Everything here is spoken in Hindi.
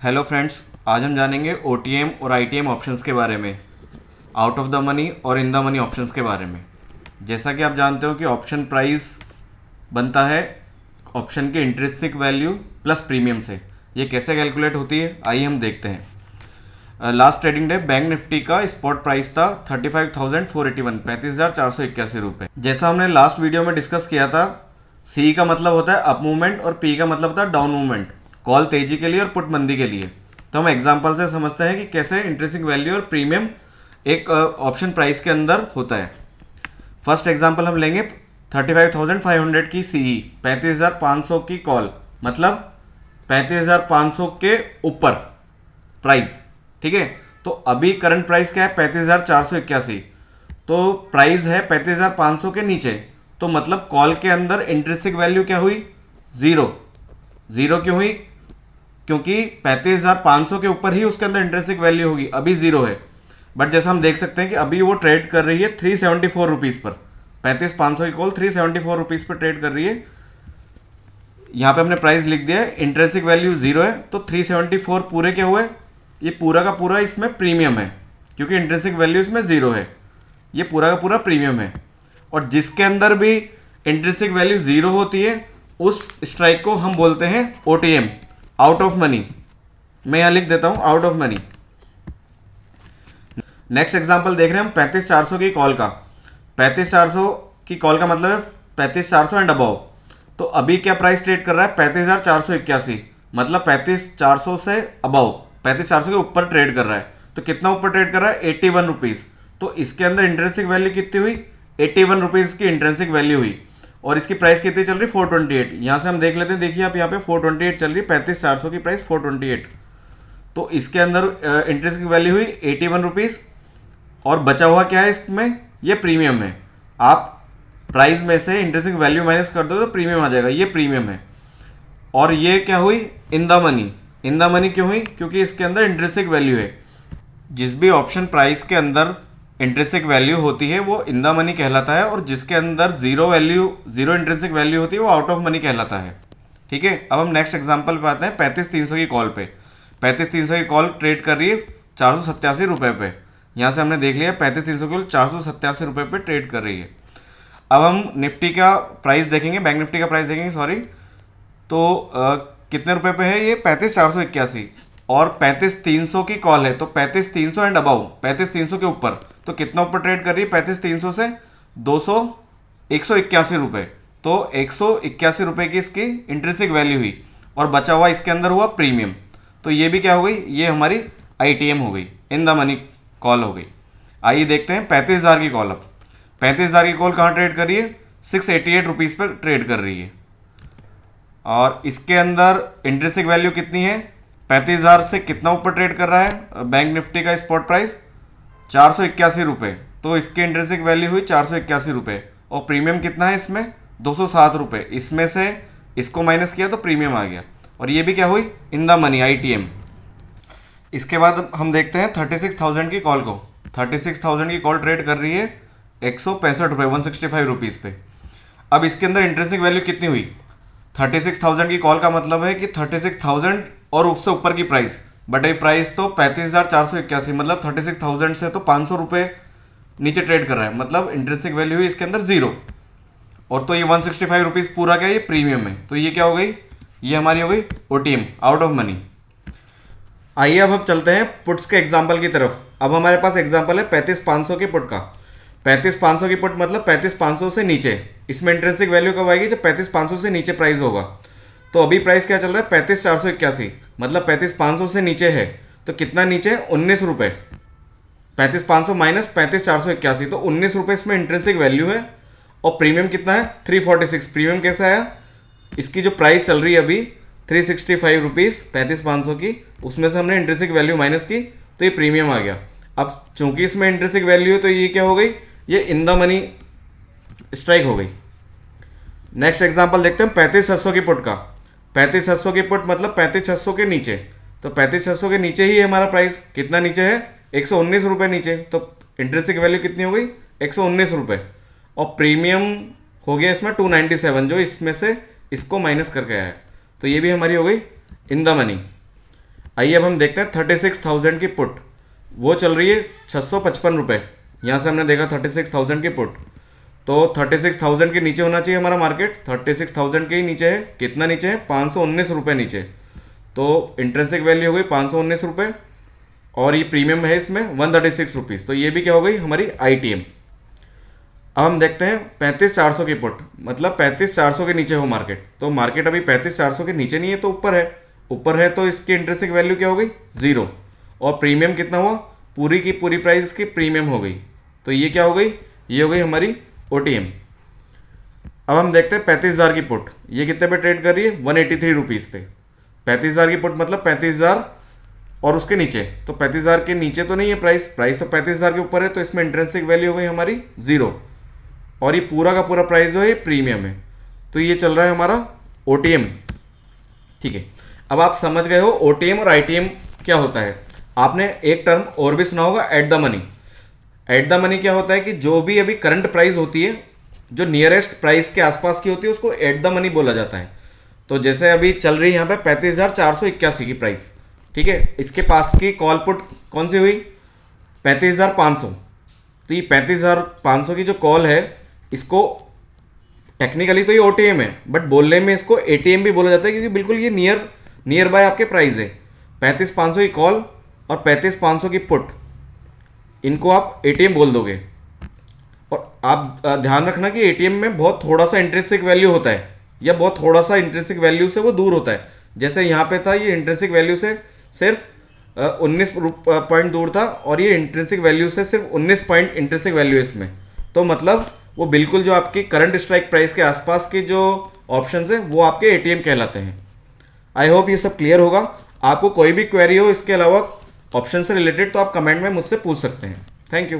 हेलो फ्रेंड्स, आज हम जानेंगे ओटीएम और आईटीएम ऑप्शंस के बारे में, आउट ऑफ द मनी और इन द मनी ऑप्शंस के बारे में। जैसा कि आप जानते हो कि ऑप्शन प्राइस बनता है ऑप्शन के इंट्रिंसिक वैल्यू प्लस प्रीमियम से। ये कैसे कैलकुलेट होती है, आइए हम देखते हैं। Last trading day bank Nifty का स्पॉट प्राइस था 35,481, 35,481 रुपये। जैसा हमने लास्ट वीडियो में डिस्कस किया था, सी का मतलब होता है अप मूवमेंट और पी का मतलब होता है डाउन मूवमेंट, कॉल तेजी के लिए और पुट मंदी के लिए। तो हम एग्जांपल से समझते हैं कि कैसे इंट्रिंसिक वैल्यू और प्रीमियम एक ऑप्शन प्राइस के अंदर होता है। फर्स्ट एग्जांपल हम लेंगे 35,500 की सीई, 35,500 की कॉल, मतलब 35,500 के ऊपर प्राइस। ठीक है, तो अभी करंट प्राइस क्या है 35,481, तो प्राइस है 35,500 के नीचे, तो मतलब कॉल के अंदर इंट्रिंसिक वैल्यू क्या हुई, जीरो। जीरो क्यों हुई, क्योंकि 35,500 के ऊपर ही उसके अंदर इंट्रिंसिक वैल्यू होगी, अभी जीरो है। बट जैसा हम देख सकते हैं कि अभी वो ट्रेड कर रही है 374 रुपीज़ पर, 35,500 की कॉल 374 रुपीज़ पर ट्रेड कर रही है। यहाँ पे हमने प्राइस लिख दिया है, इंट्रिंसिक वैल्यू जीरो है, तो 374 पूरे क्या हुए, ये पूरा का पूरा इसमें प्रीमियम है, क्योंकि इंट्रिंसिक वैल्यू इसमें जीरो है, ये पूरा का पूरा प्रीमियम है। और जिसके अंदर भी इंट्रिंसिक वैल्यू जीरो होती है उस स्ट्राइक को हम बोलते हैं ओटीएम, आउट ऑफ मनी। मैं यहां लिख देता हूं out of money. Next example देख रहे हैं हम 35,400 की कॉल का। 35,400 की कॉल का मतलब है 35,400 एंड अबव। तो अभी क्या प्राइस ट्रेड कर रहा है 35,481, मतलब 35,400 से अबव, 35,400 के ऊपर ट्रेड कर रहा है। तो कितना ऊपर ट्रेड कर रहा है 81 रुपीज़। तो इसके अंदर इंट्रिंसिक वैल्यू कितनी हुई, 81 रुपीज़ की इंट्रिंसिक वैल्यू हुई। और इसकी प्राइस कितनी चल रही 428। यहाँ से हम देख लेते हैं, देखिए आप यहाँ पे 428 चल रही है, 35,400 की प्राइस 428। तो इसके अंदर इंट्रिंसिक वैल्यू हुई 81 रुपीज़, और बचा हुआ क्या है इसमें, ये प्रीमियम है। आप प्राइस में से इंट्रिंसिक वैल्यू माइनस कर दो तो प्रीमियम आ जाएगा, ये प्रीमियम है। और ये क्या हुई, in the money. In the money क्यों हुई, क्योंकि इसके अंदर इंट्रिंसिक वैल्यू है। जिस भी ऑप्शन प्राइस के अंदर इंट्रिंसिक वैल्यू होती है वो इन द मनी कहलाता है, और जिसके अंदर जीरो इंट्रिंसिक वैल्यू होती है वो आउट ऑफ मनी कहलाता है। ठीक है, अब हम नेक्स्ट एग्जांपल पे आते हैं 35,300 की कॉल पे। 35,300 की कॉल ट्रेड कर रही है 487 रुपये पे। यहाँ से हमने देख लिया 35,300 की कॉल 487 रुपये पे ट्रेड कर रही है। अब हम निफ्टी का प्राइस देखेंगे, बैंक निफ्टी का प्राइस देखेंगे, सॉरी। तो कितने रुपए पे है ये 35,481, और 35,300 की कॉल है, तो 35,300 एंड अबव, 35,300 के ऊपर। तो कितना ऊपर ट्रेड कर रही है 35,300 से 181 रुपये। तो 181 रुपये की इसकी इंट्रिंसिक वैल्यू हुई, और बचा हुआ इसके अंदर हुआ प्रीमियम। तो ये भी क्या हो गई, ये हमारी आईटीएम हो गई, इन द मनी कॉल हो गई। आइए देखते हैं 35,000 की कॉल। अब 35,000 की कॉल कहाँ ट्रेड कर रही है, 688 रुपीज़ पर ट्रेड कर रही है, और इसके अंदर इंट्रिंसिक वैल्यू कितनी है, 35,000 से कितना ऊपर ट्रेड कर रहा है बैंक निफ्टी का स्पॉट प्राइस 481 रुपये। तो इसकी इंट्रिंसिक वैल्यू हुई 481 रुपये, और प्रीमियम कितना है इसमें 207 रुपये। इसमें से इसको माइनस किया तो प्रीमियम आ गया, और ये भी क्या हुई इन द मनी, आईटीएम। इसके बाद हम देखते हैं 36,000 की कॉल को। 36,000 की कॉल ट्रेड कर रही है 165 रुपये, 165 रुपीज़ पे। अब इसके अंदर इंट्रिंसिक वैल्यू कितनी हुई, 36,000 की कॉल का मतलब है कि 36,000 और उससे ऊपर की प्राइस, बट ये प्राइस तो 35,481, मतलब 36,000 से तो 500 रुपये नीचे ट्रेड कर रहा है, मतलब इंट्रिंसिक वैल्यू हुई इसके अंदर जीरो। और तो ये 165 रुपीज़ पूरा क्या है, ये प्रीमियम है। तो ये क्या हो गई, ये हमारी हो गई ओटीएम, आउट ऑफ मनी। आइए अब हम चलते हैं पुट्स के एग्जाम्पल की तरफ। अब हमारे पास एग्जाम्पल है 35,500 के पुट का। 35,500 की पुट मतलब 35,500 से नीचे। इसमें इंट्रिंसिक वैल्यू कब आएगी, जब 35,500 से नीचे प्राइस होगा। तो अभी प्राइस क्या चल रहा है 35,481, मतलब 35,500 से नीचे है। तो कितना नीचे, 19 रुपये। 35,500 माइनस 35,481, तो 19 रुपये इसमें इंट्रिंसिक वैल्यू है। और प्रीमियम कितना है 346। प्रीमियम कैसा आया, इसकी जो प्राइस चल रही है अभी 365 रुपीज़ 35,500 की, उसमें से हमने इंट्रिंसिक वैल्यू माइनस की, तो ये प्रीमियम आ गया। अब चूंकि इसमें इंट्रिंसिक वैल्यू है तो ये क्या हो गई, ये इन द मनी स्ट्राइक हो गई। नेक्स्ट एग्जांपल देखते हैं 35,600 की पुट का। 35,600 की पुट मतलब 35,600 के नीचे। तो 35,600 के नीचे ही है हमारा प्राइस, कितना नीचे है 119 रुपये नीचे। तो इंट्रिंसिक वैल्यू कितनी हो गई 119 रुपये, और प्रीमियम हो गया इसमें 297, जो इसमें से इसको माइनस करके आया है। तो ये भी हमारी हो गई इन द मनी। आइए अब हम देखते हैं 36,000 की पुट, वो चल रही है 655 रुपये। यहाँ से हमने देखा 36,000 की पुट, तो 36,000 के नीचे होना चाहिए हमारा मार्केट। 36,000 के ही नीचे है, कितना नीचे है, 519 रुपये नीचे। तो इंट्रेंसिक वैल्यू हो गई 519 रुपये, और ये प्रीमियम है इसमें 136 रुपीज़। तो ये भी क्या हो गई हमारी ITM। अब हम देखते हैं 35,400 की पुट, मतलब 35,400 के नीचे हो मार्केट। तो मार्केट अभी 35,400 के नीचे नहीं है, तो ऊपर है। ऊपर है तो इसकी इंट्रेंसिक वैल्यू क्या हो गई, 0। और प्रीमियम कितना हुआ, पूरी की पूरी प्राइस इसकी प्रीमियम हो गई। तो ये क्या हो गई, ये हो गई हमारी OTM। अब हम देखते हैं 35,000 की पुट, ये कितने पे ट्रेड कर रही है, 183 रुपीज़ पे। 35,000 की पुट मतलब 35,000 और उसके नीचे, तो 35,000 के नीचे तो नहीं है प्राइस, प्राइस तो 35,000 के ऊपर है, तो इसमें इंट्रेंसिक वैल्यू हो गई हमारी 0। और ये पूरा का पूरा प्राइस जो है प्रीमियम है, तो ये चल रहा है हमारा OTM। ठीक है, अब आप समझ गए हो OTM और ITM क्या होता है। आपने एक टर्म और भी सुना होगा, at the money. At the money क्या होता है कि जो भी अभी करंट प्राइस होती है, जो नियरेस्ट प्राइस के आसपास की होती है, उसको एट द मनी बोला जाता है। तो जैसे अभी चल रही है यहाँ पे 35,481 की प्राइस, ठीक है, इसके पास की कॉल पुट कौन सी हुई, 35,500। तो ये 35,500 की जो कॉल है, इसको टेक्निकली तो ये OTM है, बट बोलने में इसको ATM भी बोला जाता है, क्योंकि बिल्कुल ये नियर बाय आपके प्राइस है। 35,500 की कॉल और 35,500 की पुट, इनको आप ATM बोल दोगे। और आप ध्यान रखना कि ATM में बहुत थोड़ा सा इंट्रिंसिक वैल्यू होता है, या बहुत थोड़ा सा इंट्रिंसिक वैल्यू से वो दूर होता है। जैसे यहाँ पे था, ये इंट्रिंसिक वैल्यू से सिर्फ 19 पॉइंट दूर था, और ये इंट्रिंसिक वैल्यू से सिर्फ 19 पॉइंट इंट्रिंसिक वैल्यू है इसमें। तो मतलब वो बिल्कुल जो आपकी करंट स्ट्राइक प्राइस के आसपास के जो ऑप्शंस हैं, वो आपके ATM कहलाते हैं। आई होप ये सब क्लियर होगा। आपको कोई भी क्वेरी हो इसके अलावा ऑप्शन से रिलेटेड, तो आप कमेंट में मुझसे पूछ सकते हैं। Thank you.